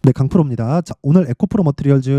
네, 강프로입니다. 자, 오늘 에코프로 머티리얼즈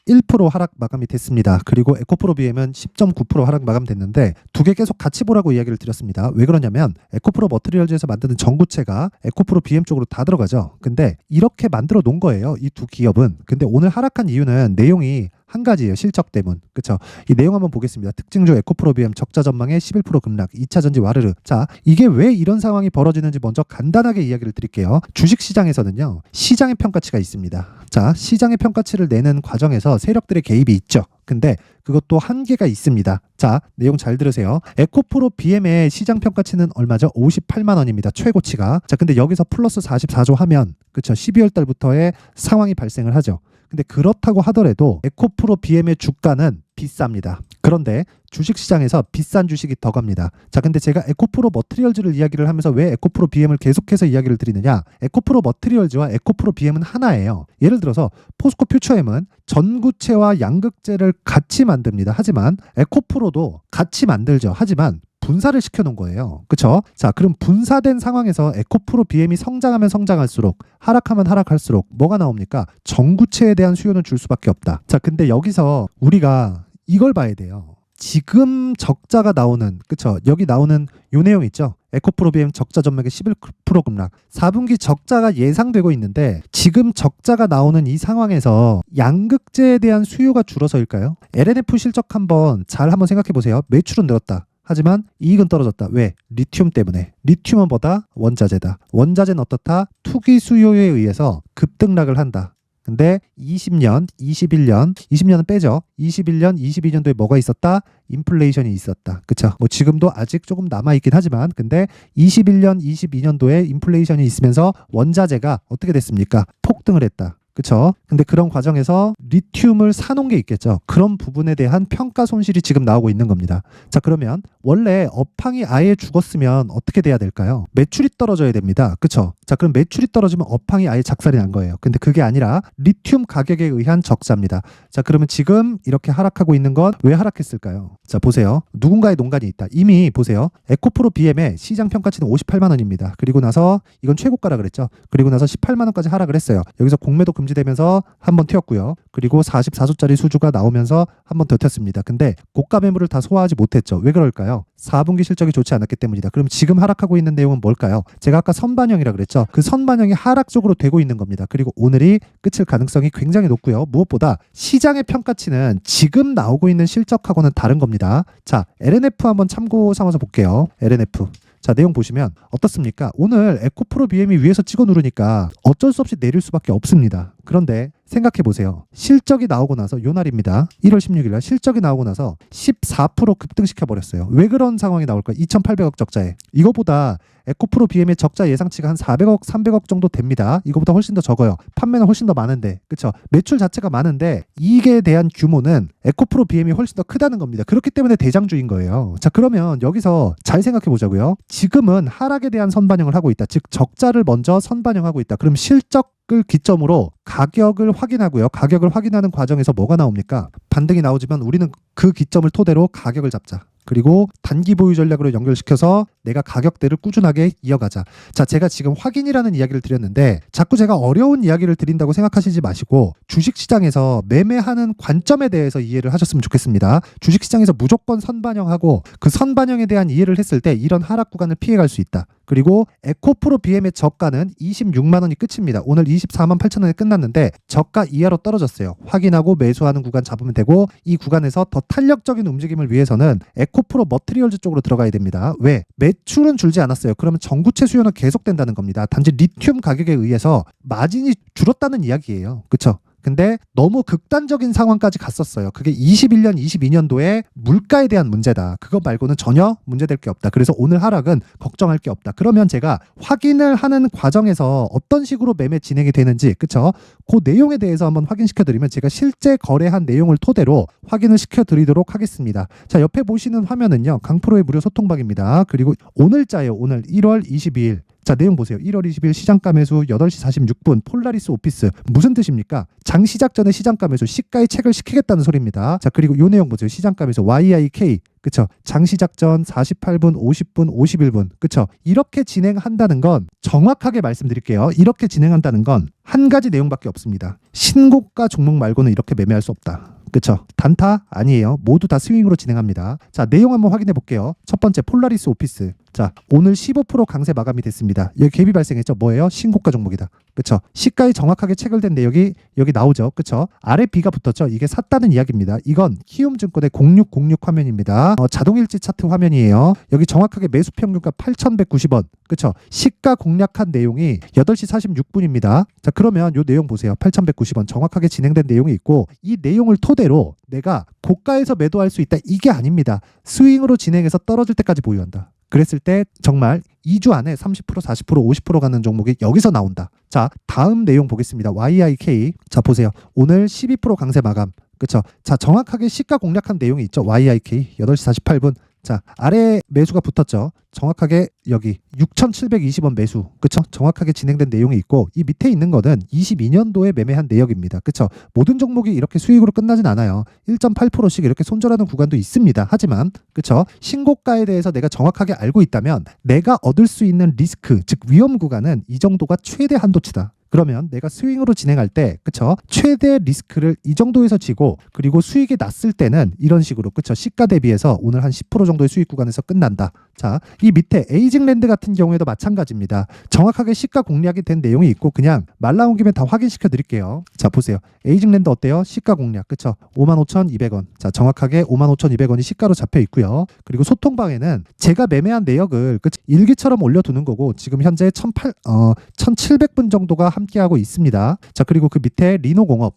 11% 하락 마감이 됐습니다. 그리고 에코프로 BM은 10.9% 하락 마감됐는데 두 개 계속 같이 보라고 이야기를 드렸습니다. 왜 그러냐면 에코프로 머티리얼즈에서 만드는 전구체가 에코프로 BM 쪽으로 다 들어가죠. 근데 이렇게 만들어 놓은 거예요. 이 두 기업은. 근데 오늘 하락한 이유는 내용이 한 가지예요. 실적 때문. 그렇죠? 이 내용 한번 보겠습니다. 특징주 에코프로 BM 적자 전망에 11% 급락, 2차 전지 와르르. 자, 이게 왜 이런 상황이 벌어지는지 먼저 간단하게 이야기를 드릴게요. 주식 시장에서는요. 시장의 평가치가 있습니다. 자, 시장의 평가치를 내는 과정에서 세력들의 개입이 있죠. 근데 그것도 한계가 있습니다. 자, 내용 잘 들으세요. 에코프로 BM의 시장 평가치는 얼마죠? 58만 원입니다. 최고치가. 자, 근데 여기서 플러스 44조 하면 그렇죠? 12월 달부터의 상황이 발생을 하죠. 근데 그렇다고 하더라도 에코프로 BM의 주가는 비쌉니다. 그런데 주식시장에서 비싼 주식이 더 갑니다. 자, 근데 제가 에코프로 머티리얼즈를 이야기를 하면서 왜 에코프로 BM을 계속해서 이야기를 드리느냐? 에코프로 머티리얼즈와 에코프로 BM은 하나예요. 예를 들어서 포스코 퓨처엠은 전구체와 양극재를 같이 만듭니다. 하지만 에코프로도 같이 만들죠. 하지만 분사를 시켜놓은 거예요. 그렇죠? 자, 그럼 분사된 상황에서 에코프로 BM이 성장하면 성장할수록 하락하면 하락할수록 뭐가 나옵니까? 전구체에 대한 수요는 줄 수밖에 없다. 자, 근데 여기서 우리가 이걸 봐야 돼요. 지금 적자가 나오는, 그쵸? 여기 나오는 요 내용 있죠? 에코프로 BM 적자 전망에 11% 급락. 4분기 적자가 예상되고 있는데 지금 적자가 나오는 이 상황에서 양극재에 대한 수요가 줄어서일까요? LNF 실적 한번 생각해 보세요. 매출은 늘었다. 하지만 이익은 떨어졌다. 왜? 리튬 때문에. 리튬은 뭐다? 원자재다. 원자재는 어떻다? 투기 수요에 의해서 급등락을 한다. 근데 20년, 21년, 20년은 빼죠. 21년, 22년도에 뭐가 있었다? 인플레이션이 있었다. 그쵸? 뭐 지금도 아직 조금 남아있긴 하지만 근데 21년, 22년도에 인플레이션이 있으면서 원자재가 어떻게 됐습니까? 폭등을 했다. 그쵸? 근데 그런 과정에서 리튬을 사놓은 게 있겠죠. 그런 부분에 대한 평가 손실이 지금 나오고 있는 겁니다. 자, 그러면 원래 업황이 아예 죽었으면 어떻게 돼야 될까요? 매출이 떨어져야 됩니다. 그쵸? 자, 그럼 매출이 떨어지면 업황이 아예 작살이 난 거예요. 근데 그게 아니라 리튬 가격에 의한 적자입니다. 자, 그러면 지금 이렇게 하락하고 있는 건 왜 하락했을까요? 자, 보세요. 누군가의 농간이 있다. 이미 보세요. 에코프로 BM의 시장 평가치는 58만 원입니다. 그리고 나서 이건 최고가라 그랬죠. 그리고 나서 18만 원까지 하락을 했어요. 여기서 공매도 금지되면서 한번 튀었고요. 그리고 44조짜리 수주가 나오면서 한번 더 튀었습니다. 근데 고가 매물을 다 소화하지 못했죠. 왜 그럴까요? 4분기 실적이 좋지 않았기 때문이다. 그럼 지금 하락하고 있는 내용은 뭘까요? 제가 아까 선반영이라 그랬죠. 그 선반영이 하락 쪽으로 되고 있는 겁니다. 그리고 오늘이 끝일 가능성이 굉장히 높고요. 무엇보다 시장의 평가치는 지금 나오고 있는 실적하고는 다른 겁니다. 자, LNF 한번 참고 삼아서 볼게요. LNF. 자, 내용 보시면 어떻습니까? 오늘 에코프로 BM이 위에서 찍어 누르니까 어쩔 수 없이 내릴 수밖에 없습니다. 그런데 생각해 보세요. 실적이 나오고 나서 요 날입니다. 1월 16일 날 실적이 나오고 나서 14% 급등시켜 버렸어요. 왜 그런 상황이 나올까? 2,800억 적자에. 이거보다 에코프로 BM의 적자 예상치가 한 400억, 300억 정도 됩니다. 이거보다 훨씬 더 적어요. 판매는 훨씬 더 많은데. 그렇죠? 매출 자체가 많은데 이익에 대한 규모는 에코프로 BM이 훨씬 더 크다는 겁니다. 그렇기 때문에 대장주인 거예요. 자, 그러면 여기서 잘 생각해 보자고요. 지금은 하락에 대한 선반영을 하고 있다. 즉 적자를 먼저 선반영하고 있다. 그럼 실적을 기점으로 가격을 확인하고요. 가격을 확인하는 과정에서 뭐가 나옵니까? 반등이 나오지만 우리는 그 기점을 토대로 가격을 잡자. 그리고 단기 보유 전략으로 연결시켜서 내가 가격대를 꾸준하게 이어가자. 자, 제가 지금 확인이라는 이야기를 드렸는데 자꾸 제가 어려운 이야기를 드린다고 생각하시지 마시고 주식시장에서 매매하는 관점에 대해서 이해를 하셨으면 좋겠습니다. 주식시장에서 무조건 선반영하고 그 선반영에 대한 이해를 했을 때 이런 하락 구간을 피해갈 수 있다. 그리고 에코프로 BM의 저가는 26만 원이 끝입니다. 오늘 24만 8천 원에 끝났는데 저가 이하로 떨어졌어요. 확인하고 매수하는 구간 잡으면 되고 이 구간에서 더 탄력적인 움직임을 위해서는 에코프로 머티리얼즈 쪽으로 들어가야 됩니다. 왜? 매출은 줄지 않았어요. 그러면 전구체 수요는 계속된다는 겁니다. 단지 리튬 가격에 의해서 마진이 줄었다는 이야기예요. 그렇죠? 근데 너무 극단적인 상황까지 갔었어요. 그게 21년, 22년도에 물가에 대한 문제다. 그거 말고는 전혀 문제될 게 없다. 그래서 오늘 하락은 걱정할 게 없다. 그러면 제가 확인을 하는 과정에서 어떤 식으로 매매 진행이 되는지, 그쵸? 그 내용에 대해서 한번 확인시켜드리면 제가 실제 거래한 내용을 토대로 확인을 시켜드리도록 하겠습니다. 자, 옆에 보시는 화면은요. 강프로의 무료 소통방입니다. 그리고 오늘자예요. 오늘 1월 22일. 자, 내용 보세요. 1월 20일 시장가 매수 8시 46분 폴라리스 오피스. 무슨 뜻입니까? 장 시작 전에 시장가 매수 시가의 책을 시키겠다는 소리입니다. 자, 그리고 이 내용 보세요. 시장가 매수 YIK 그쵸? 장시작전 48분, 50분, 51분. 그쵸? 이렇게 진행한다는 건 정확하게 말씀드릴게요. 이렇게 진행한다는 건 한 가지 내용밖에 없습니다. 신고가 종목 말고는 이렇게 매매할 수 없다. 그쵸? 단타 아니에요. 모두 다 스윙으로 진행합니다. 자, 내용 한번 확인해 볼게요. 첫 번째 폴라리스 오피스. 자, 오늘 15% 강세 마감이 됐습니다. 여기 갭이 발생했죠. 뭐예요? 신고가 종목이다. 그쵸? 시가에 정확하게 체결된 내역이 여기 나오죠. 그쵸? 아래 B가 붙었죠. 이게 샀다는 이야기입니다. 이건 키움증권의 0606 화면입니다. 자동일지 차트 화면이에요. 여기 정확하게 매수 평균가 8,190원. 그쵸? 시가 공략한 내용이 8시 46분입니다. 자, 그러면 이 내용 보세요. 8,190원 정확하게 진행된 내용이 있고, 이 내용을 토대로 내가 고가에서 매도할 수 있다. 이게 아닙니다. 스윙으로 진행해서 떨어질 때까지 보유한다. 그랬을 때 정말 2주 안에 30%, 40%, 50% 가는 종목이 여기서 나온다. 자, 다음 내용 보겠습니다. YIK. 자, 보세요. 오늘 12% 강세 마감. 그쵸? 자, 정확하게 시가 공략한 내용이 있죠. YIK 8시 48분. 자, 아래 매수가 붙었죠. 정확하게 여기 6,720원 매수. 그쵸? 정확하게 진행된 내용이 있고, 이 밑에 있는 거는 22년도에 매매한 내역입니다. 그쵸? 모든 종목이 이렇게 수익으로 끝나진 않아요. 1.8%씩 이렇게 손절하는 구간도 있습니다. 하지만 그쵸? 신고가에 대해서 내가 정확하게 알고 있다면 내가 얻을 수 있는 리스크, 즉 위험 구간은 이 정도가 최대 한도치다. 그러면 내가 스윙으로 진행할 때, 그쵸? 최대 리스크를 이 정도에서 지고, 그리고 수익이 났을 때는 이런 식으로, 그쵸? 시가 대비해서 오늘 한 10% 정도의 수익 구간에서 끝난다. 자, 이 밑에 에이징랜드 같은 경우에도 마찬가지입니다. 정확하게 시가 공략이 된 내용이 있고, 그냥 말 나온 김에 다 확인시켜 드릴게요. 자, 보세요. 에이징랜드 어때요? 시가 공략, 그쵸? 55,200원. 자, 정확하게 55,200원이 시가로 잡혀 있고요. 그리고 소통방에는 제가 매매한 내역을, 그쵸? 일기처럼 올려두는 거고, 지금 현재 1,700분 정도가 함께하고 있습니다. 자, 그리고 그 밑에 리노공업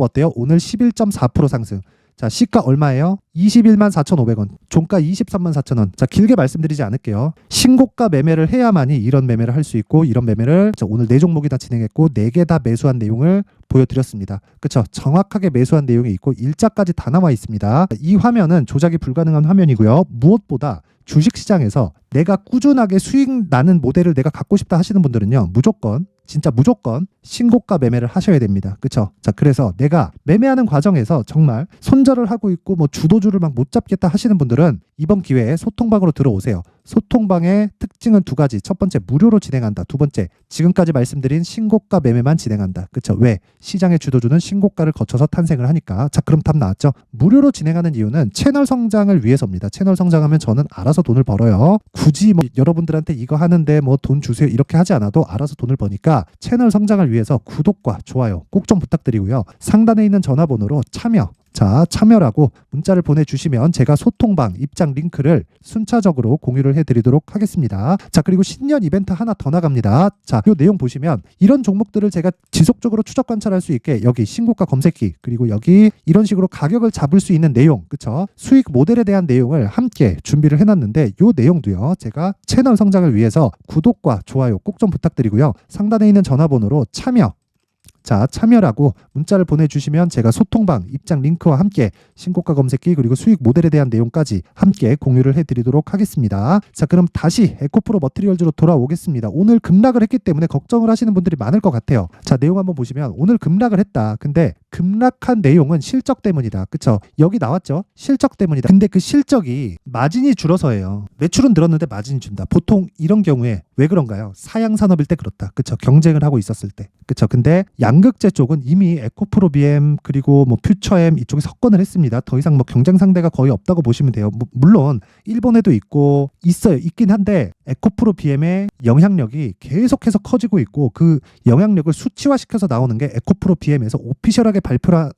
어때요? 오늘 11.4% 상승. 자, 시가 얼마예요? 21만 4,500원. 종가 23만 4,000원. 자, 길게 말씀드리지 않을게요. 신고가 매매를 해야만이 이런 매매를 할 수 있고, 이런 매매를 오늘 4종목이 다 진행했고 4개 다 매수한 내용을 보여드렸습니다. 그쵸? 정확하게 매수한 내용이 있고 일자까지 다 나와 있습니다. 이 화면은 조작이 불가능한 화면이고요. 무엇보다 주식시장에서 내가 꾸준하게 수익 나는 모델을 내가 갖고 싶다 하시는 분들은요, 무조건 진짜 무조건 신고가 매매를 하셔야 됩니다. 그쵸? 자, 그래서 내가 매매하는 과정에서 정말 손절을 하고 있고 뭐 주도주를 막 못 잡겠다 하시는 분들은 이번 기회에 소통방으로 들어오세요. 소통방의 특징은 두 가지. 첫 번째, 무료로 진행한다. 두 번째, 지금까지 말씀드린 신고가 매매만 진행한다. 그쵸? 왜? 시장의 주도주는 신고가를 거쳐서 탄생을 하니까. 자, 그럼 답 나왔죠? 무료로 진행하는 이유는 채널 성장을 위해서입니다. 채널 성장하면 저는 알아서 돈을 벌어요. 굳이 뭐 여러분들한테 이거 하는데 뭐 돈 주세요 이렇게 하지 않아도 알아서 돈을 버니까 채널 성장을 위해서 구독과 좋아요 꼭 좀 부탁드리고요. 상단에 있는 전화번호로 참여라고 문자를 보내주시면 제가 소통방 입장 링크를 순차적으로 공유를 해드리도록 하겠습니다. 자, 그리고 신년 이벤트 하나 더 나갑니다. 자, 이 내용 보시면 이런 종목들을 제가 지속적으로 추적 관찰할 수 있게 여기 신고가 검색기, 그리고 여기 이런 식으로 가격을 잡을 수 있는 내용, 그쵸? 수익 모델에 대한 내용을 함께 준비를 해놨는데, 이 내용도요, 제가 채널 성장을 위해서 구독과 좋아요 꼭 좀 부탁드리고요. 상단에 있는 전화번호로 참여라고 문자를 보내주시면 제가 소통방 입장 링크와 함께 신고가 검색기 그리고 수익 모델에 대한 내용까지 함께 공유를 해드리도록 하겠습니다. 자, 그럼 다시 에코프로 머티리얼즈로 돌아오겠습니다. 오늘 급락을 했기 때문에 걱정을 하시는 분들이 많을 것 같아요. 자, 내용 한번 보시면 오늘 급락을 했다. 근데 급락한 내용은 실적 때문이다. 그쵸? 여기 나왔죠? 실적 때문이다. 근데 그 실적이 마진이 줄어서예요. 매출은 늘었는데 마진이 준다. 보통 이런 경우에 왜 그런가요? 사양산업일 때 그렇다. 그쵸? 경쟁을 하고 있었을 때. 그쵸? 근데 양극재 쪽은 이미 에코프로 BM 그리고 뭐 퓨처엠 이쪽에 석권을 했습니다. 더 이상 뭐 경쟁 상대가 거의 없다고 보시면 돼요. 물론 일본에도 있긴 한데 에코프로 BM의 영향력이 계속해서 커지고 있고, 그 영향력을 수치화시켜서 나오는 게 에코프로 BM에서 오피셜하게 발표한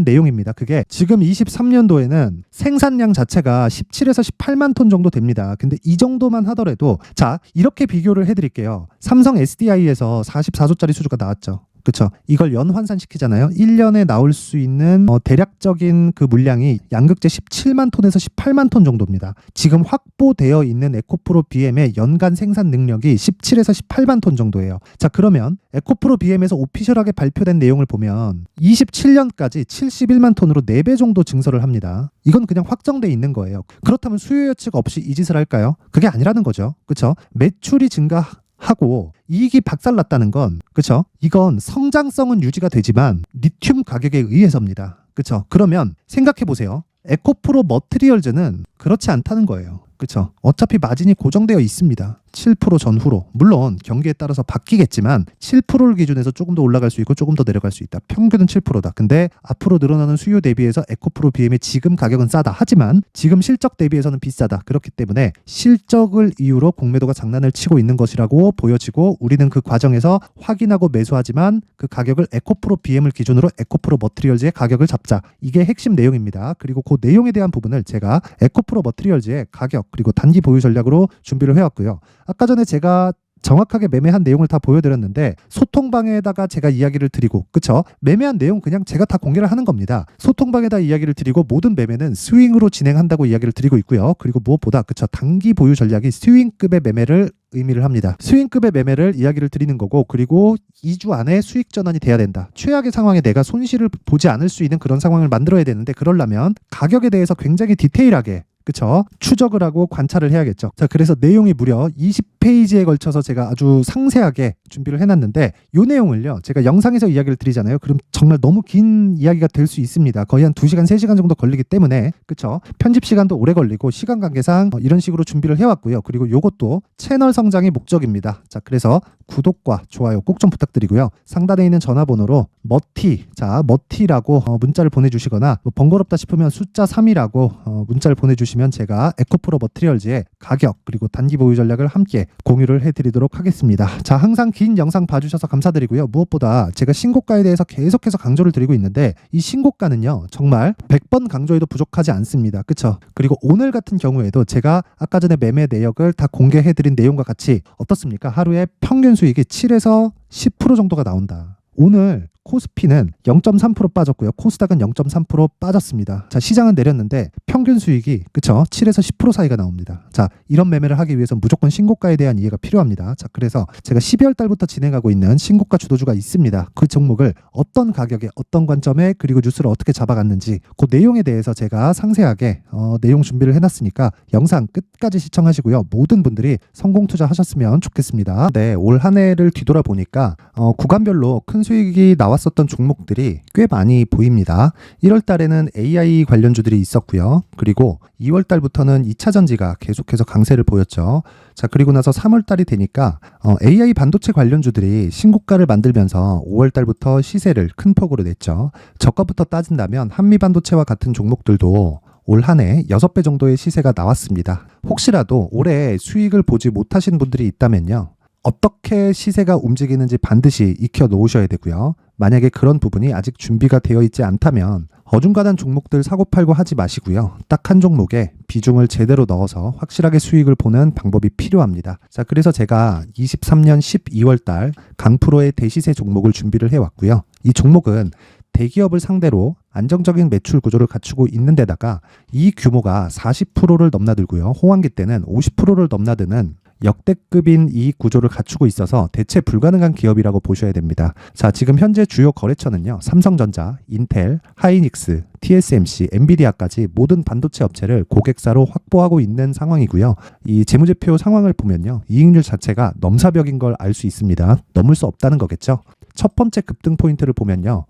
내용입니다. 그게 지금 23년도에는 생산량 자체가 17에서 18만 톤 정도 됩니다. 근데 이 정도만 하더라도, 자, 이렇게 비교를 해드릴게요. 삼성 SDI에서 44조짜리 수주가 나왔죠. 그쵸? 이걸 연환산시키잖아요. 1년에 나올 수 있는 대략적인 그 물량이 양극재 17만 톤에서 18만 톤 정도입니다. 지금 확보되어 있는 에코프로 BM의 연간 생산 능력이 17에서 18만 톤 정도예요. 자, 그러면 에코프로 BM에서 오피셜하게 발표된 내용을 보면 27년까지 71만 톤으로 4배 정도 증설을 합니다. 이건 그냥 확정돼 있는 거예요. 그렇다면 수요 예측 없이 이 짓을 할까요? 그게 아니라는 거죠. 그쵸? 매출이 증가하고 이익이 박살났다는 건, 그쵸? 이건 성장성은 유지가 되지만 리튬 가격에 의해서입니다. 그쵸? 그러면 생각해 보세요. 에코프로 머트리얼즈는 그렇지 않다는 거예요. 그렇죠? 어차피 마진이 고정되어 있습니다. 7% 전후로. 물론 경기에 따라서 바뀌겠지만 7%를 기준해서 조금 더 올라갈 수 있고 조금 더 내려갈 수 있다. 평균은 7%다. 근데 앞으로 늘어나는 수요 대비해서 에코프로 BM의 지금 가격은 싸다. 하지만 지금 실적 대비해서는 비싸다. 그렇기 때문에 실적을 이유로 공매도가 장난을 치고 있는 것이라고 보여지고 우리는 그 과정에서 확인하고 매수하지만 그 가격을 에코프로 BM을 기준으로 에코프로 머트리얼즈의 가격을 잡자. 이게 핵심 내용입니다. 그리고 그 내용에 대한 부분을 제가 에코프로 머트리얼즈의 가격 그리고 단기 보유 전략으로 준비를 해왔고요. 아까 전에 제가 정확하게 매매한 내용을 다 보여드렸는데 소통방에다가 제가 이야기를 드리고 그쵸? 매매한 내용 그냥 제가 다 공개를 하는 겁니다. 소통방에다 이야기를 드리고 모든 매매는 스윙으로 진행한다고 이야기를 드리고 있고요. 그리고 무엇보다 그쵸? 단기 보유 전략이 스윙급의 매매를 의미를 합니다. 스윙급의 매매를 이야기를 드리는 거고 그리고 2주 안에 수익 전환이 돼야 된다. 최악의 상황에 내가 손실을 보지 않을 수 있는 그런 상황을 만들어야 되는데 그러려면 가격에 대해서 굉장히 디테일하게 그쵸? 추적을 하고 관찰을 해야겠죠. 자, 그래서 내용이 무려 20페이지에 걸쳐서 제가 아주 상세하게 준비를 해놨는데 이 내용을요. 제가 영상에서 이야기를 드리잖아요. 그럼 정말 너무 긴 이야기가 될 수 있습니다. 거의 한 2시간, 3시간 정도 걸리기 때문에 그쵸? 편집 시간도 오래 걸리고 시간 관계상 이런 식으로 준비를 해왔고요. 그리고 이것도 채널 성장이 목적입니다. 자, 그래서 구독과 좋아요 꼭 좀 부탁드리고요. 상단에 있는 전화번호로 머티라고 문자를 보내주시거나 번거롭다 싶으면 숫자 3이라고 문자를 보내주시면 제가 에코프로 머트리얼즈의 가격 그리고 단기 보유 전략을 함께 공유를 해드리도록 하겠습니다. 자, 항상 긴 영상 봐주셔서 감사드리고요. 무엇보다 제가 신고가에 대해서 계속해서 강조를 드리고 있는데 이 신고가는요 정말 100번 강조해도 부족하지 않습니다. 그쵸? 그리고 오늘 같은 경우에도 제가 아까 전에 매매 내역을 다 공개해드린 내용과 같이 어떻습니까? 하루에 평균 수익이 7에서 10% 정도가 나온다. 오늘 코스피는 0.3% 빠졌고요. 코스닥은 0.3% 빠졌습니다. 자, 시장은 내렸는데 평균 수익이 그쵸? 7에서 10% 사이가 나옵니다. 자, 이런 매매를 하기 위해서 무조건 신고가에 대한 이해가 필요합니다. 자, 그래서 제가 12월 달부터 진행하고 있는 신고가 주도주가 있습니다. 그 종목을 어떤 가격에 어떤 관점에 그리고 뉴스를 어떻게 잡아갔는지 그 내용에 대해서 제가 상세하게 내용 준비를 해놨으니까 영상 끝까지 시청하시고요. 모든 분들이 성공 투자하셨으면 좋겠습니다. 네, 올 한 해를 뒤돌아보니까 구간별로 큰 수익이 나왔었던 종목들이 꽤 많이 보입니다. 1월 달에는 AI 관련주들이 있었고요. 그리고 2월 달부터는 2차 전지가 계속해서 강세를 보였죠. 자, 그리고 나서 3월 달이 되니까 AI 반도체 관련주들이 신고가를 만들면서 5월 달부터 시세를 큰 폭으로 냈죠. 저가부터 따진다면 한미 반도체와 같은 종목들도 올 한 해 6배 정도의 시세가 나왔습니다. 혹시라도 올해 수익을 보지 못하신 분들이 있다면요. 어떻게 시세가 움직이는지 반드시 익혀 놓으셔야 되고요. 만약에 그런 부분이 아직 준비가 되어 있지 않다면 어중간한 종목들 사고팔고 하지 마시고요. 딱 한 종목에 비중을 제대로 넣어서 확실하게 수익을 보는 방법이 필요합니다. 자, 그래서 제가 23년 12월 달 강프로의 대시세 종목을 준비를 해왔고요. 이 종목은 대기업을 상대로 안정적인 매출 구조를 갖추고 있는 데다가 이 규모가 40%를 넘나들고요. 호황기 때는 50%를 넘나드는 역대급인 이익 구조를 갖추고 있어서 대체 불가능한 기업이라고 보셔야 됩니다. 자, 지금 현재 주요 거래처는요. 삼성전자, 인텔, 하이닉스, TSMC, 엔비디아까지 모든 반도체 업체를 고객사로 확보하고 있는 상황이고요. 이 재무제표 상황을 보면요. 이익률 자체가 넘사벽인 걸 알 수 있습니다. 넘을 수 없다는 거겠죠. 첫 번째 급등 포인트를 보면요.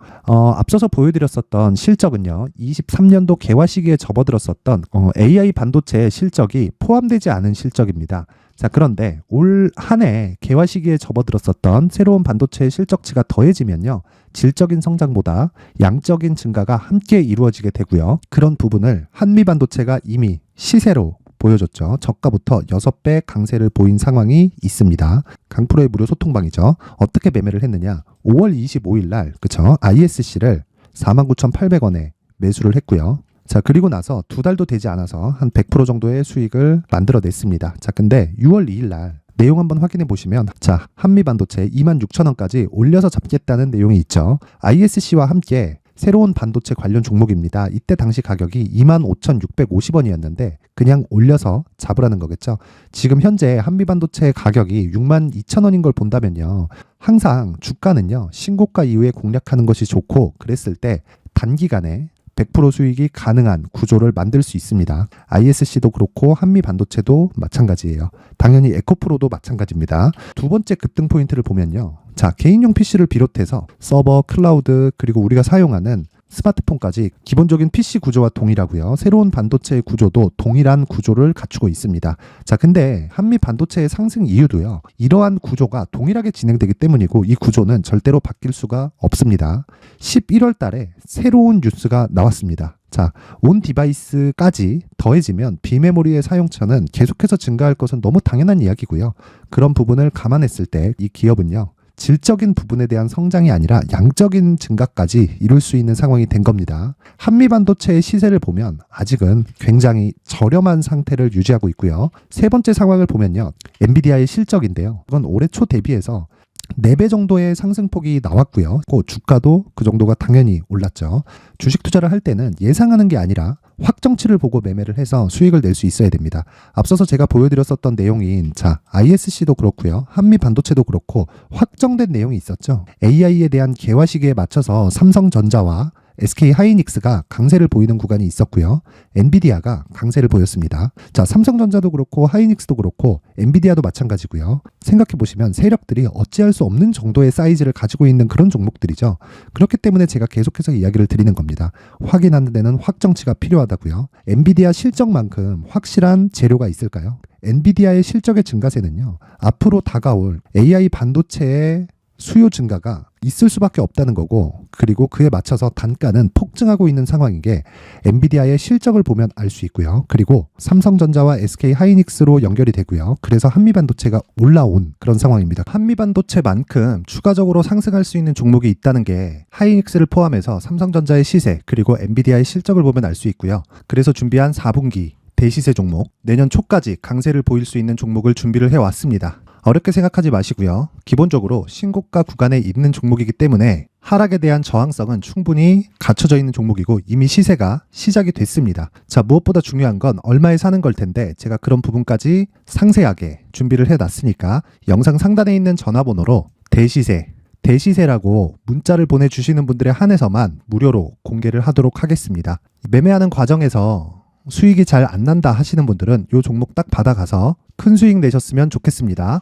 앞서서 보여드렸었던 실적은요. 23년도 개화 시기에 접어들었었던 AI 반도체 실적이 포함되지 않은 실적입니다. 자, 그런데 올 한 해 개화 시기에 접어들었었던 새로운 반도체 실적치가 더해지면요. 질적인 성장보다 양적인 증가가 함께 이루어지게 되고요. 그런 부분을 한미 반도체가 이미 시세로 보여줬죠. 저가부터 6배 강세를 보인 상황이 있습니다. 강프로의 무료 소통방이죠. 어떻게 매매를 했느냐. 5월 25일 날 그쵸? ISC를 49,800원에 매수를 했고요. 자, 그리고 나서 2달도 되지 않아서 한 100% 정도의 수익을 만들어냈습니다. 자, 근데 6월 2일 날 내용 한번 확인해 보시면 자, 한미반도체 26,000원까지 올려서 잡겠다는 내용이 있죠. ISC와 함께 새로운 반도체 관련 종목입니다. 이때 당시 가격이 25,650원이었는데 그냥 올려서 잡으라는 거겠죠. 지금 현재 한미반도체 가격이 62,000원인 걸 본다면요. 항상 주가는요. 신고가 이후에 공략하는 것이 좋고 그랬을 때 단기간에 100% 수익이 가능한 구조를 만들 수 있습니다. ISC도 그렇고 한미 반도체도 마찬가지예요. 당연히 에코프로도 마찬가지입니다. 두 번째 급등 포인트를 보면요. 자, 개인용 PC를 비롯해서 서버, 클라우드 그리고 우리가 사용하는 스마트폰까지 기본적인 PC 구조와 동일하고요. 새로운 반도체의 구조도 동일한 구조를 갖추고 있습니다. 자, 근데 한미 반도체의 상승 이유도요. 이러한 구조가 동일하게 진행되기 때문이고 이 구조는 절대로 바뀔 수가 없습니다. 11월 달에 새로운 뉴스가 나왔습니다. 자, 온 디바이스까지 더해지면 비메모리의 사용처는 계속해서 증가할 것은 너무 당연한 이야기고요. 그런 부분을 감안했을 때 이 기업은요. 질적인 부분에 대한 성장이 아니라 양적인 증가까지 이룰 수 있는 상황이 된 겁니다. 한미 반도체의 시세를 보면 아직은 굉장히 저렴한 상태를 유지하고 있고요. 세 번째 상황을 보면요. 엔비디아의 실적인데요. 이건 올해 초 대비해서 4배 정도의 상승폭이 나왔고요. 주가도 그 정도가 당연히 올랐죠. 주식 투자를 할 때는 예상하는 게 아니라 확정치를 보고 매매를 해서 수익을 낼 수 있어야 됩니다. 앞서서 제가 보여드렸었던 내용인 ISC도 그렇고요. 한미 반도체도 그렇고 확정된 내용이 있었죠. AI에 대한 개화 시기에 맞춰서 삼성전자와 SK 하이닉스가 강세를 보이는 구간이 있었고요. 엔비디아가 강세를 보였습니다. 자, 삼성전자도 그렇고 하이닉스도 그렇고 엔비디아도 마찬가지고요. 생각해 보시면 세력들이 어찌할 수 없는 정도의 사이즈를 가지고 있는 그런 종목들이죠. 그렇기 때문에 제가 계속해서 이야기를 드리는 겁니다. 확인하는 데는 확정치가 필요하다고요. 엔비디아 실적만큼 확실한 재료가 있을까요? 엔비디아의 실적의 증가세는요. 앞으로 다가올 AI 반도체의 수요 증가가 있을 수밖에 없다는 거고, 그리고 그에 맞춰서 단가는 폭증하고 있는 상황인 게 엔비디아의 실적을 보면 알 수 있고요. 그리고 삼성전자와 SK 하이닉스로 연결이 되고요. 그래서 한미반도체가 올라온 그런 상황입니다. 한미반도체만큼 추가적으로 상승할 수 있는 종목이 있다는 게 하이닉스를 포함해서 삼성전자의 시세 그리고 엔비디아의 실적을 보면 알 수 있고요. 그래서 준비한 4분기 대시세 종목, 내년 초까지 강세를 보일 수 있는 종목을 준비를 해왔습니다. 어렵게 생각하지 마시고요. 기본적으로 신고가 구간에 있는 종목이기 때문에 하락에 대한 저항성은 충분히 갖춰져 있는 종목이고 이미 시세가 시작이 됐습니다. 자, 무엇보다 중요한 건 얼마에 사는 걸 텐데 제가 그런 부분까지 상세하게 준비를 해놨으니까 영상 상단에 있는 전화번호로 대시세라고 문자를 보내주시는 분들에 한해서만 무료로 공개를 하도록 하겠습니다. 매매하는 과정에서 수익이 잘 안 난다 하시는 분들은 이 종목 딱 받아가서 큰 수익 내셨으면 좋겠습니다.